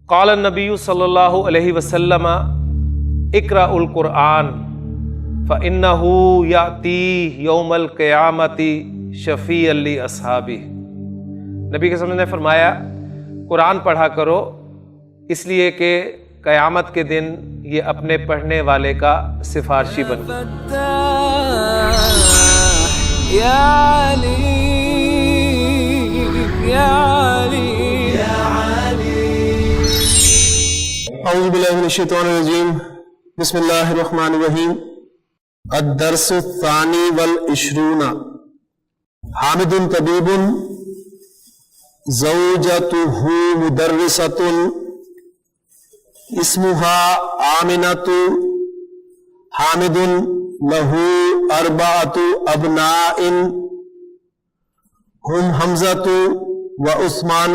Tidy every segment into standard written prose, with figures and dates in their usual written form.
قال النبی صلی اللہ علیہ وسلم اقرأ القرآن فإنہ یأتی یوم القیامۃ شفیعا لأصحابہ۔ نبی کے نے فرمایا قرآن پڑھا کرو، اس لیے کہ قیامت کے دن یہ اپنے پڑھنے والے کا سفارشی بن اعوذ باللہ من الشیطان الرجیم، بسم اللہ الرحمن الرحیم۔ الدرس الثانی والعشرون، حامد طبیب زوجتہ مدرسۃ اسمہا آمنۃ، حامد لہ اربعۃ ابناء ہم حمزۃ و عثمان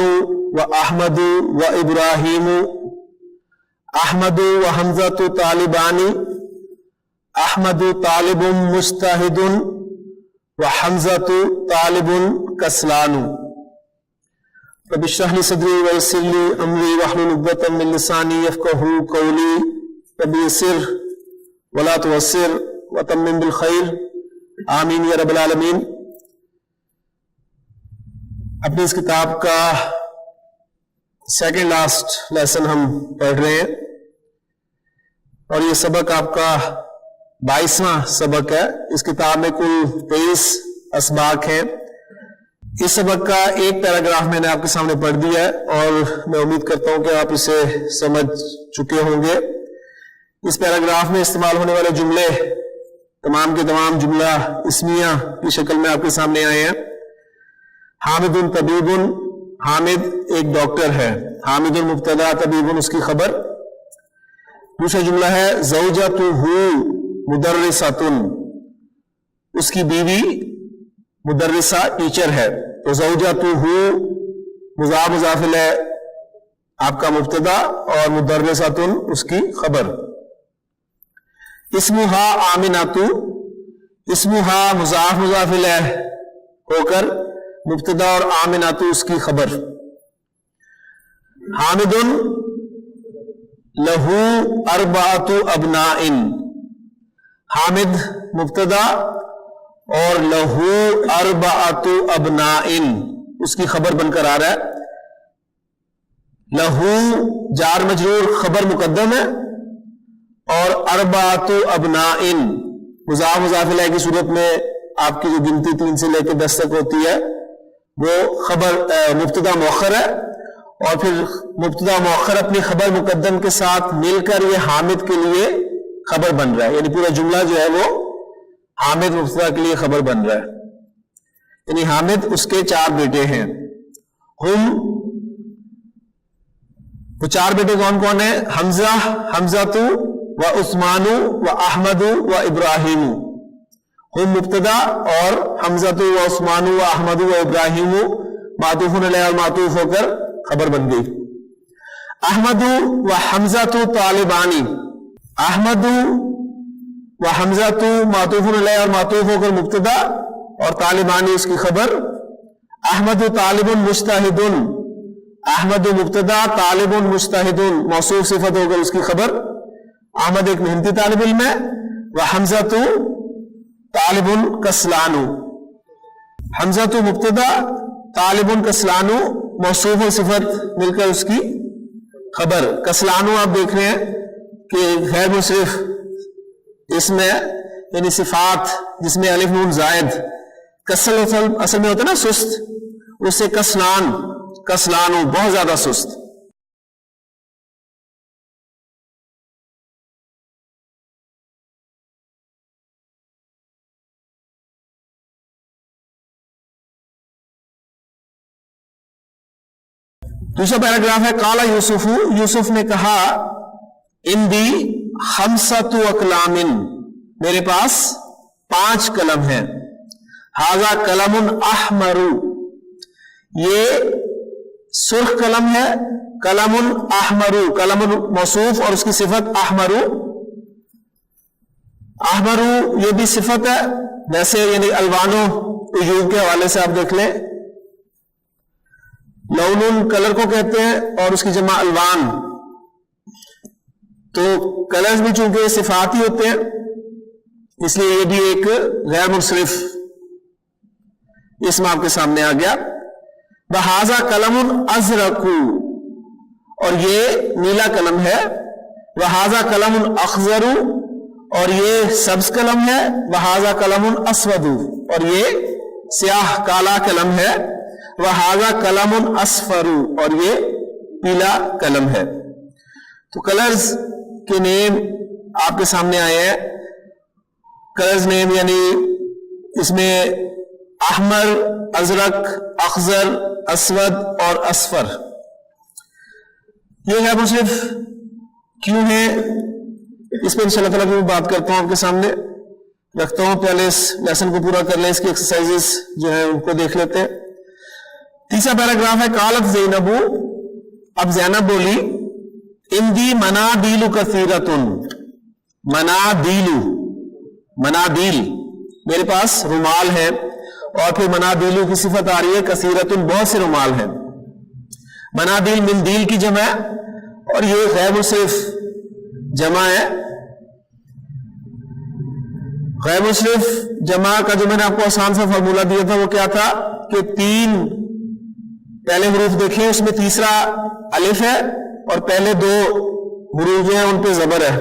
و احمد و ابراہیم۔ احمد و حمزۃ طالبان، احمد طالب مجتہد و حمزۃ طالب کسلان۔ رب اشرح لی صدری ویسر لی امری واحلل عقدۃ من لسانی یفقہوا قولی۔ رب یسر ولا تعسر وتمم بالخیر، آمین یا رب العالمین۔ اپنی اس کتاب کا سیکنڈ لاسٹ لیسن ہم پڑھ رہے ہیں، اور یہ سبق آپ کا 22واں سبق ہے۔ اس کتاب میں کل 23 اسباق ہیں۔ اس سبق کا ایک پیراگراف میں نے آپ کے سامنے پڑھ دیا ہے، اور میں امید کرتا ہوں کہ آپ اسے سمجھ چکے ہوں گے۔ اس پیراگراف میں استعمال ہونے والے جملے تمام کے تمام جملہ اسمیہ کی شکل میں آپ کے سامنے آئے ہیں۔ حامد طبیب، حامد ایک ڈاکٹر ہے، حامد المبتدا، طبیب اس کی خبر۔ دوسرا جملہ ہے زوجتہ مدرسۃ، اس کی بیوی مدرسہ ٹیچر ہے۔ تو زوجتہ مضاف مضاف الیہ آپ کا مبتدا، اور مدرسۃ اس کی خبر۔ اسمہا آمنۃ، اسمہا مضاف مضاف الیہ ہو کر مبتدا اور آمنۃ اس کی خبر۔ حامد لہ اربعۃ ابناء، حامد مبتدا اور لہ اربعۃ ابناء اس کی خبر بن کر آ رہا ہے۔ لہ جار مجرور خبر مقدم ہے، اور اربعۃ ابناء مضاف مضاف الیہ کی صورت میں آپ کی جو گنتی 3 سے لے کے 10 تک ہوتی ہے وہ خبر مبتدا مؤخر ہے، اور پھر مبتدا مؤخر اپنی خبر مقدم کے ساتھ مل کر یہ حامد کے لیے خبر بن رہا ہے، یعنی پورا جملہ جو ہے وہ حامد مبتدا کے لیے خبر بن رہا ہے۔ یعنی حامد اس کے 4 بیٹے ہیں۔ وہ 4 بیٹے کون کون ہیں؟ حمزہ، حمزۃ و عثمان و احمد و ابراہیم۔ ہم مبتدا اور حمزۃ و عثمان و احمد و ابراہیم معطوف علیہ اور معطوف ہو کر خبر بن گئی۔ احمد و حمزۃ طالبانی، احمد و حمزۃ معطوف علیہ اور معطوف ہو کر مبتدا، اور طالبانی اس کی خبر۔ احمد طالب مجتہد، احمد مبتدا، طالب مجتہد موصوف صفت ہو کر اس کی خبر۔ احمد ایک محنتی طالب علم ہے۔ وحمزۃ طالب کسلان، حمزۃ مبتدا، طالب کسلان موصوف و صفت مل کر اس کی خبر۔ کسلان آپ دیکھ رہے ہیں کہ غیر مصرف اس میں یعنی صفات جس میں الف نون زائد، کسل اصل میں ہوتا ہے نا سست، اس سے کسلان، کسلان بہت زیادہ سست۔ دوسرا پیراگراف ہے قال یوسف، یوسف نے کہا اندی خمسۃ اقلام، میرے پاس 5 قلم ہیں۔ ھذا قلم احمر، یہ سرخ قلم ہے۔ قلم احمر، قلم موصوف اور اس کی صفت احمر۔ احمر یہ بھی صفت ہے، ویسے یعنی الوان و عیوب کے حوالے سے آپ دیکھ لیں، لون کلر کو کہتے ہیں اور اس کی جمع الوان. تو کلرز بھی چونکہ صفات ہی ہوتے ہیں اس لیے یہ بھی ایک غیر منصرف اسم آپ کے سامنے آ گیا. بہذا قلم ازرق، اور یہ نیلا قلم ہے. بہذا قلم اخضر، اور یہ سبز قلم ہے. بہذا قلم اسود، اور یہ سیاہ کالا قلم ہے. بہذا قلم اصفر، اور یہ پیلا قلم ہے. تو کلرز کے نیم آپ کے سامنے آئے ہیں. کلرز نیم یعنی اس میں احمر، ازرق، اخضر، اسود اور اصفر. یہ ہے صرف کیوں ہے اس پہ انشاءاللہ تعالیٰ میں بات کرتا ہوں آپ کے سامنے رکھتا ہوں. پہلے اس لیسن کو پورا کر لیں، اس کی ایکسرسائزز جو ہیں ان کو دیکھ لیتے ہیں. تیسرا پیراگراف ہے قالت زینب، اب زینب بولی اندی منادیل کثیرتن. منادیل میرے پاس رومال ہے، اور پھر منادیلو کی صفت آ رہی ہے کثیرتن، بہت سے رومال ہیں. منادیل مندیل کی جمع ہے اور یہ غیر منصرف جمع ہے. غیر منصرف جمع کا جو میں نے آپ کو آسان سا فارمولہ دیا تھا وہ کیا تھا کہ 3 پہلے حروف دیکھیں اس میں تیسرا الف ہے اور پہلے 2 حروف جو ہیں ان پہ زبر ہے،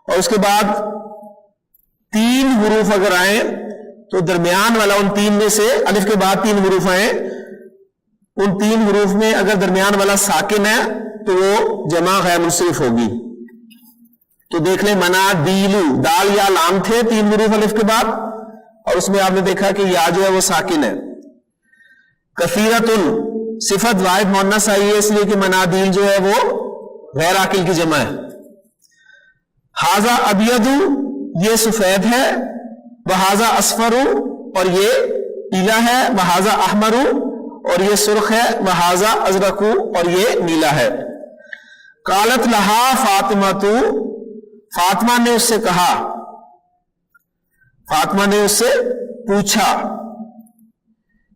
اور اس کے بعد 3 حروف اگر آئیں تو درمیان والا ان 3 میں سے الف کے بعد 3 حروف آئیں، ان 3 حروف میں اگر درمیان والا ساکن ہے تو وہ جمع غیر منصرف ہوگی. تو دیکھ لیں منادیلو، دال یا لام تھے 3 حروف الف کے بعد، اور اس میں آپ نے دیکھا کہ یا جو ہے وہ ساکن ہے. کثیرتن صفت واحد مؤنث آئی ہے اس لیے کہ منادیل جو ہے وہ غیر عاقل کی جمع ہے. ہاذا ابید، یہ سفید ہے. بہذا اصفر، اور یہ پیلا ہے. بہذا احمر، اور یہ سرخ ہے. بہذا ازرق، اور یہ نیلا ہے. قالت لہا فاطمہ، فاطمہ نے اس سے کہا، فاطمہ نے اس سے پوچھا،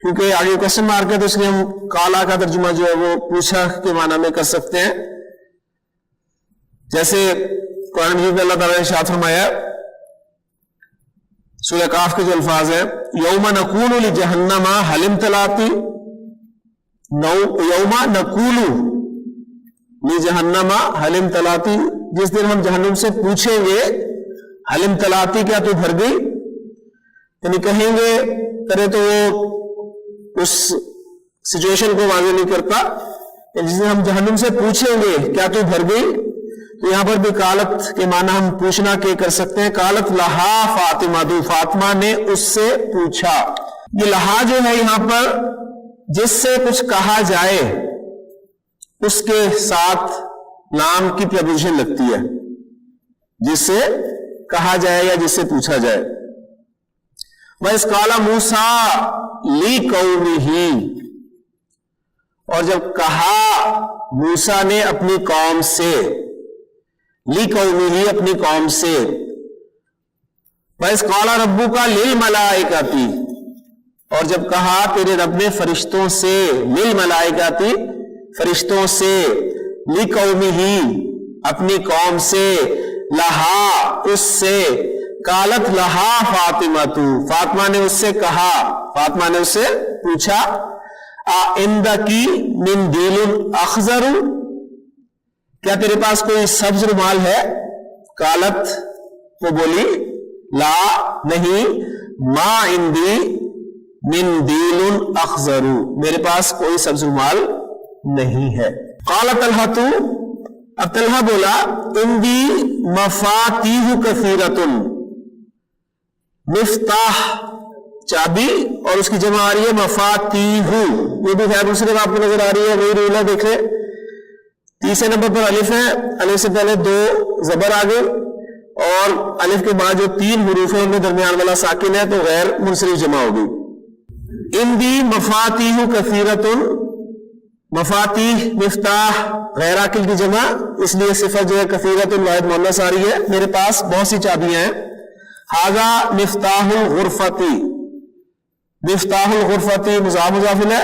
کیونکہ آگے کوسچن مارک ہے تو اس لیے ہم کالا کا ترجمہ جو ہے وہ پوچھا کے معنی میں کر سکتے ہیں. جیسے قرآن مجید میں اللہ تعالیٰ نے ارشاد فرمایا سورہ کاف کے جو الفاظ ہیں یوم نقول لجہنم هل امتلأت، یوم نقول لجہنم هل امتلأت، جس دن ہم جہنم سے پوچھیں گے هل امتلأت، کیا تو بھر گئی، یعنی کہیں گے کرے تو وہ اس سچویشن کو واضح نہیں کرتا. جس دن ہم جہنم سے پوچھیں گے کیا تو بھر گئی، تو یہاں پر بھی قالت کے معنی ہم پوچھنا کے کر سکتے ہیں. قالت لہا فاطمہ، فاطمہ نے اس سے پوچھا. یہ لہا جو ہے یہاں پر جس سے کچھ کہا جائے اس کے ساتھ لام کی پریپوزیشن لگتی ہے، جس سے کہا جائے یا جس سے پوچھا جائے. وَإِذْ قَالَ مُوسَىٰ لِقَوْمِهِ، اور جب کہا موسیٰ نے اپنی قوم سے، لِقَوْمِهِ اپنی قوم سے. وَإِذْ قَالَ رَبُّكَ لِلْمَلَائِكَةِ، اور جب کہا تیرے رب نے فرشتوں سے، لِلْمَلَائِكَةِ فرشتوں سے، لِقَوْمِهِ اپنی قوم سے، لہا اس سے، قالت لہا فاطمہ، فاطمہ نے اس سے کہا، فاطمہ نے اس سے پوچھا عندکی من دیل اخضر، کیا تیرے پاس کوئی سبز رومال ہے؟ قالت وہ بولی لا نہیں، ما عندی من دیل اخضر، میرے پاس کوئی سبز رومال نہیں ہے. قال طلحہ، اب طلحہ بولا عندی مفاتیح کثیرۃ، مفتاح چابی اور اس کی جمع آ رہی ہے مفاتیح، یہ بھی خیر صرف آپ کو نظر آ رہی ہے، وہی رول ہے دیکھ لیں. تیسرے نمبر پر الف ہے، الف سے پہلے 2 زبر آگے اور الف کے بعد جو 3 حروف ہیں ان میں درمیان والا ساکن ہے تو غیر منصرف جمع ہوگی. اندی مفاتیح کثیرۃ، مفاتیح مفتاح غیر عاقل کی جمع، اس لیے صفت جو ہے کثیرۃ واحد مؤنث آ رہی ہے. میرے پاس بہت سی چابیاں ہیں. ھذا مفتاح الغرفۃ، مفتاح الغرفۃ مضاف مضاف ہے،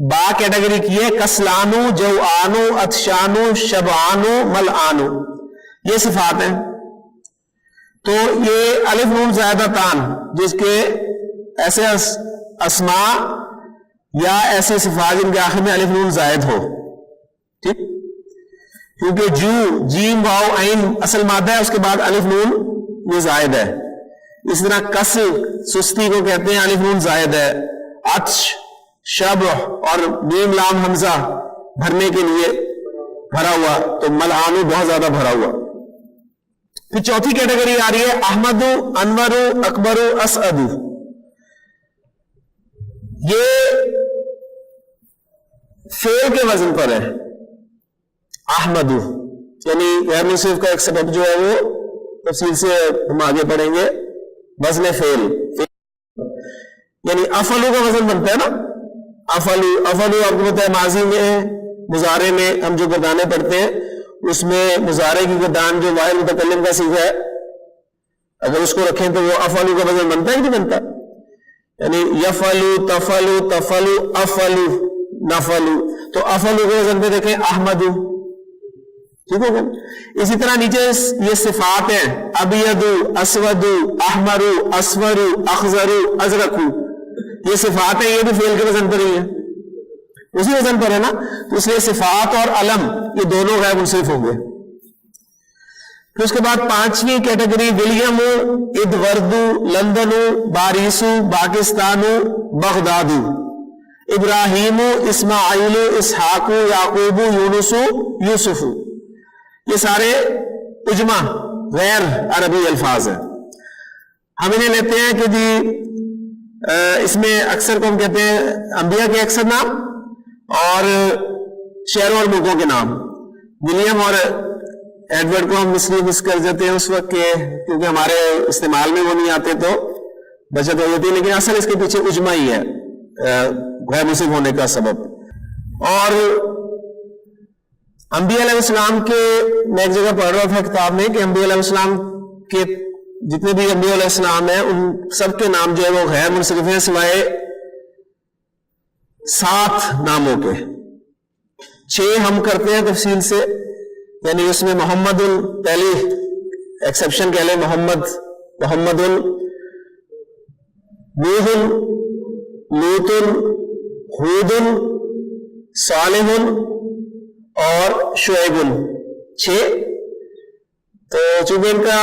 با کیٹیگری کی ہے کسلانو، جوانو، اتشانو، شبعانو، ملعانو، یہ صفات ہیں. تو یہ الف نون زائدہ تان جس کے ایسے اسماء یا ایسے صفات جن کے آخر میں الف نون زائد ہو، ٹھیک، کیونکہ جو، جیم، واو، عین اصل مادہ ہے، اس کے بعد الف نون یہ زائد ہے. اس طرح کسل، سستی کو کہتے ہیں، الف نون زائد ہے. عطش، شبع اور میم لام حمزہ بھرنے کے لیے بھرا ہوا، تو ملعانو بہت زیادہ بھرا ہوا. پھر چوتھی کیٹیگری آ رہی ہے احمد، انور، اکبر، اسعد. یہ فعل کے وزن پر ہے. احمد یعنی غیر منصرف کا ایک سبب جو ہے وہ تفصیل سے ہم آگے پڑھیں گے. وزن فعل یعنی افعلو کا وزن بنتا ہے نا. افعلو آپ کو پتہ ہے ماضی میں، مضارع میں ہم جو گردانے پڑھتے ہیں اس میں مضارع کی گردان جو واحد متکلم کا صیغہ ہے، اگر اس کو رکھیں تو وہ افعلو کا وزن بنتا ہے کہ نہیں بنتا؟ یعنی یفعلو، تفعلو، تفعلو، افعلو، نفعلو. تو افعلو کے وزن پہ دیکھیں احمد، ٹھیک ہوگا. اسی طرح نیچے یہ صفات ہیں ابید، اسود، احمر، اصفر، اخضر، ازرق. یہ صفات ہیں، یہ بھی فعل کے وزن پر ہی ہیں، اسی وزن پر ہے نا. تو اس لیے صفات اور علم یہ دونوں غیر منصرف ہوں گے. پھر اس کے بعد پانچویں کیٹیگری ولیم، ادورد، لندن، باریسو، پاکستان، بغداد، ابراہیم، اسماعیل، اسحاق، یعقوب، یونس، یوسف. یہ سارے اجماع غیر عربی الفاظ ہیں. ہم انہیں لیتے ہیں کہ جی اس میں اکثر کو ہم کہتے ہیں انبیاء کے اکثر نام اور شہروں اور ملکوں کے نام. ولیم اور ایڈورڈ کو ہم اس لیے مس کر دیتے ہیں اس وقت کہ کیونکہ ہمارے استعمال میں وہ نہیں آتے تو بچت ہو جاتی ہے، لیکن اصل اس کے پیچھے اجماع ہی ہے غیر منصرف ہونے کا سبب. اور انبیاء علیہ السلام کے، میں ایک جگہ پڑھ رہا تھا کتاب میں کہ انبیاء علیہ السلام کے جتنے بھی انبیاء علیہ السلام ہیں ان سب کے نام جو ہے وہ غیر منصرف ہیں سوائے 7 ناموں کے. 6 ہم کرتے ہیں تفصیل سے، یعنی اس میں محمد پہلی ایکسیپشن کہہ لیں، محمد، نوح، لوط، ہود، صالح اور شعیب. 6. تو چونکہ ان کا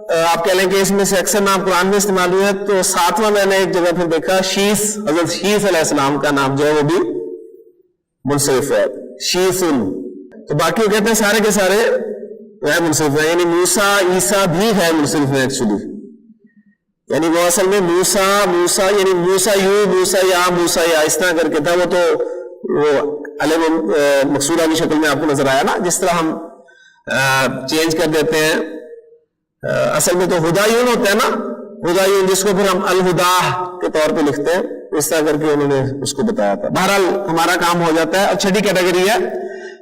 آپ کہہ لیں کہ اس میں سے اکثر نام قرآن میں استعمال ہوئے ہیں، تو 7واں میں نے ایک جگہ پھر دیکھا شیس، حضرت شیس علیہ السلام کا نام جو ہے وہ بھی منصرف ہے، شیس. تو باقی وہ کہتے ہیں سارے کے سارے غیر منصرف ہیں. یعنی موسیٰ، عیسیٰ بھی غیر منصرف ہیں ایکچولی. یعنی وہ اصل میں موسیٰ یعنی موسیٰ یو، موسیٰ یا اس طرح کر کے تھا. وہ تو وہ علم مقصورہ کی شکل میں آپ کو نظر آیا نا، جس طرح ہم چینج کر دیتے ہیں. اصل میں تو ہدایون ہوتا ہے نا، ہدایون جس کو پھر ہم الہدا کے طور پہ لکھتے ہیں، اس طرح کر کے انہوں نے اس کو بتایا تھا. بہرحال ہمارا کام ہو جاتا ہے. اور چھٹی کیٹیگری ہے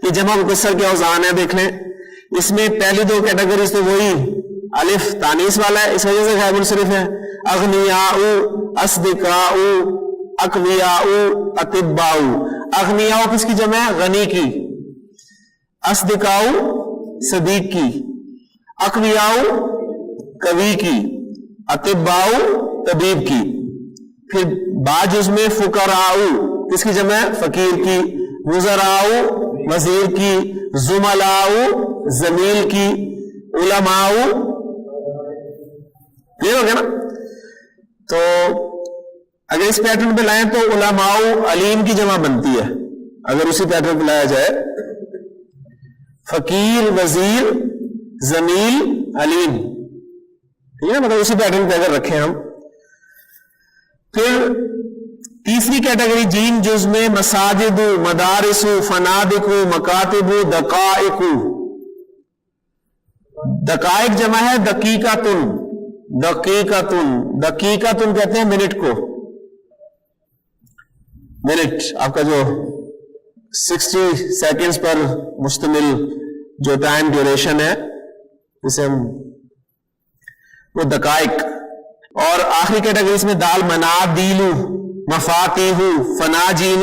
یہ جمع مکسر کے اوزان ہے. دیکھ لیں اس میں پہلی 2 کیٹیگریز تو وہی الف تانیث والا ہے، اس وجہ سے غیر منصرف ہے. اغنیاء، اصدقاء، اقویاء، اطباء. اغنیاء کس کی جمع ہے؟ غنی کی. اصدقاء صدیق کی. اقویاء قوی کی. اطباء طبیب کی. پھر باجز میں فقراء کس کی جمع ہے؟ فقیر کی. وزراء وزیر کی. زملاء زمیل کی. علماء، کلیئر ہو گیا نا. تو اگر اس پیٹرن پہ لائیں تو علماء علیم کی جمع بنتی ہے اگر اسی پیٹرن پہ لایا جائے. فقیر، وزیر، زمیل، علیم، ٹھیک ہے، مطلب اسی پیٹرن پہ اگر رکھیں ہم. پھر تیسری کیٹیگری جیم جز میں مساجد، مدارس، فنادق، مکاتب، دقائق. دقائق جمع ہے دقیقتن. دقیقتن کہتے ہیں منٹ کو. منٹ آپ کا جو 60 سیکنڈز پر مشتمل جو ٹائم ڈیوریشن ہے اسے ہم وہ دقائق. اور آخری کیٹیگری میں دال منادیل، مفاتیح، فناجین،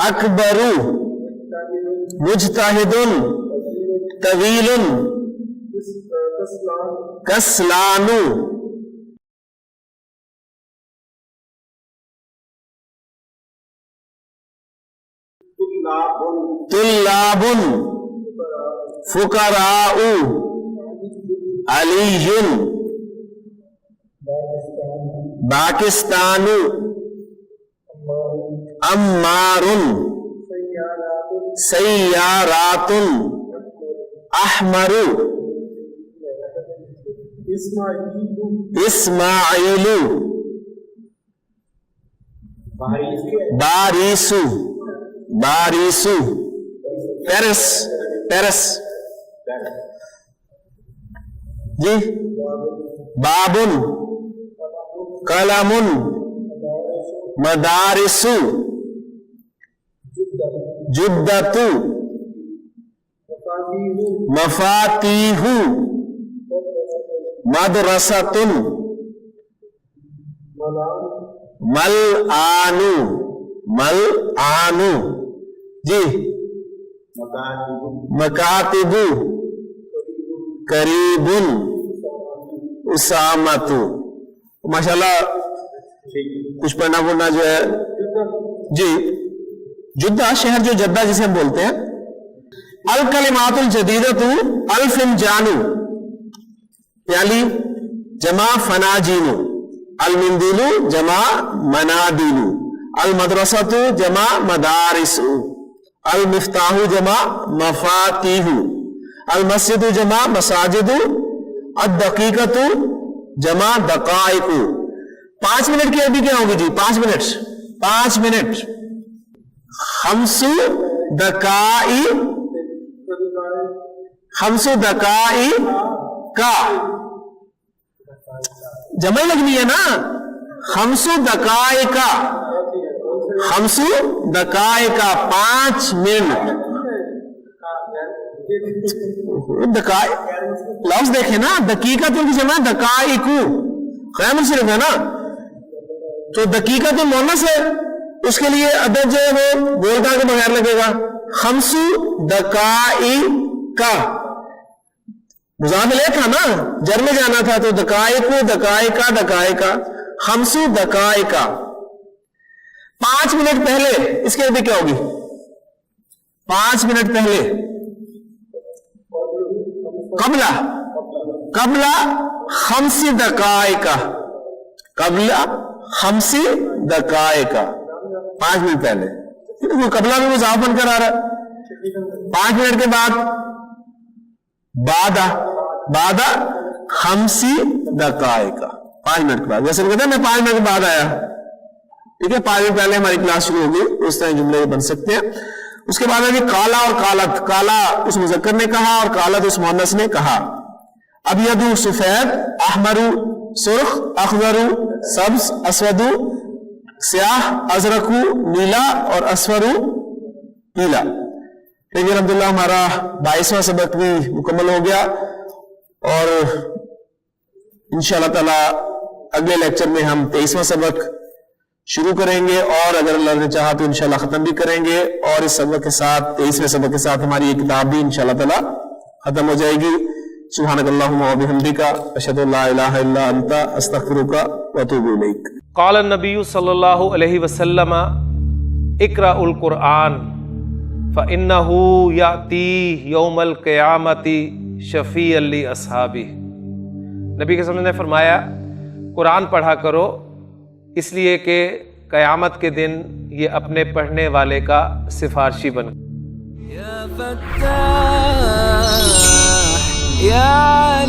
اکبر مجتہد طویل کسلان طلاب فقراء علی پاکستان عمار سیارات احمر اسماعیل باریسو پیرس جی بابن قلم مدارس جدت مفاتیح مدرسۃ ملعان جی مکاتب قریب اسامت. ماشاءاللہ کچھ پڑھنا پڑھنا جو ہے جی. جدہ شہر جو جدہ جسے ہم بولتے ہیں. الکلمات الجدیدۃ الفنجان پیالی جمع فناجین. المندیل جمع منادیل. المدرسۃ جمع مدارس. المفتاح جمع مفاتیح. المسجد جمع مساجد. الدقیقۃ جمع دقائق. 5 منٹ کی عربی کیا ہوگی جی؟ 5 منٹ. خمس دقائی کا جمع لگنی ہے نا. خمس دقائی کا 5 منٹ. لفظ دیکھیں نا, دقیقت کی جمع دقائق. خیر صرف ہے نا, تو دقیقت مؤنث ہے, اس کے لیے عدد جو ہے وہ بولتا کے بغیر لگے گا. خمس دقائق کا مضاف الیہ تھا نا, جر میں جانا تھا, تو دقائق دقائق خمس دقائق. 5 منٹ پہلے اس کے بھی کیا ہوگی؟ 5 منٹ پہلے قبل خمس دقائق. خمس دقائق 5 منٹ پہلے. قبلہ بھی مضاف بن کر آ رہا ہے. 5 منٹ کے بعد بعد خمس دقائق. 5 منٹ کے بعد, ویسے کہتے ہیں میں 5 منٹ کے بعد آیا. ٹھیک ہے, 5 منٹ پہلے ہماری کلاس شروع ہوگی. اس طرح جملے بن سکتے ہیں. اس کے بعد ہے کالا اور کالت. کالا اس مذکر نے کہا اور کالت اس مؤنث نے کہا. ابیض سفید, احمر سرخ, اخضر سبز, اسود سیاہ, ازرق نیلا اور اسفر پیلا. لیکن الحمدللہ ہمارا 22واں سبق بھی مکمل ہو گیا, اور انشاءاللہ تعالی اگلے لیکچر میں ہم 23واں سبق شروع کریں گے, اور اگر اللہ نے چاہا تو انشاءاللہ ختم بھی کریں گے. اور اس سبق کے ساتھ 23ویں سبق کے ساتھ ہماری یہ کتاب بھی انشاءاللہ تعالی ختم ہو جائے گی. سبحانک اللہم و بحمدک اشہد ان لا الہ الا انت استغفرک و اتوب الیک. قال النبی صلی اللہ علیہ وسلم اقرأ القرآن فإنہ یأتی یوم القیامت شفیعا لأصحابہ. نبی کے وسلم نے فرمایا قرآن پڑھا کرو, اس لیے کہ قیامت کے دن یہ اپنے پڑھنے والے کا سفارشی بن. یا فتاح یا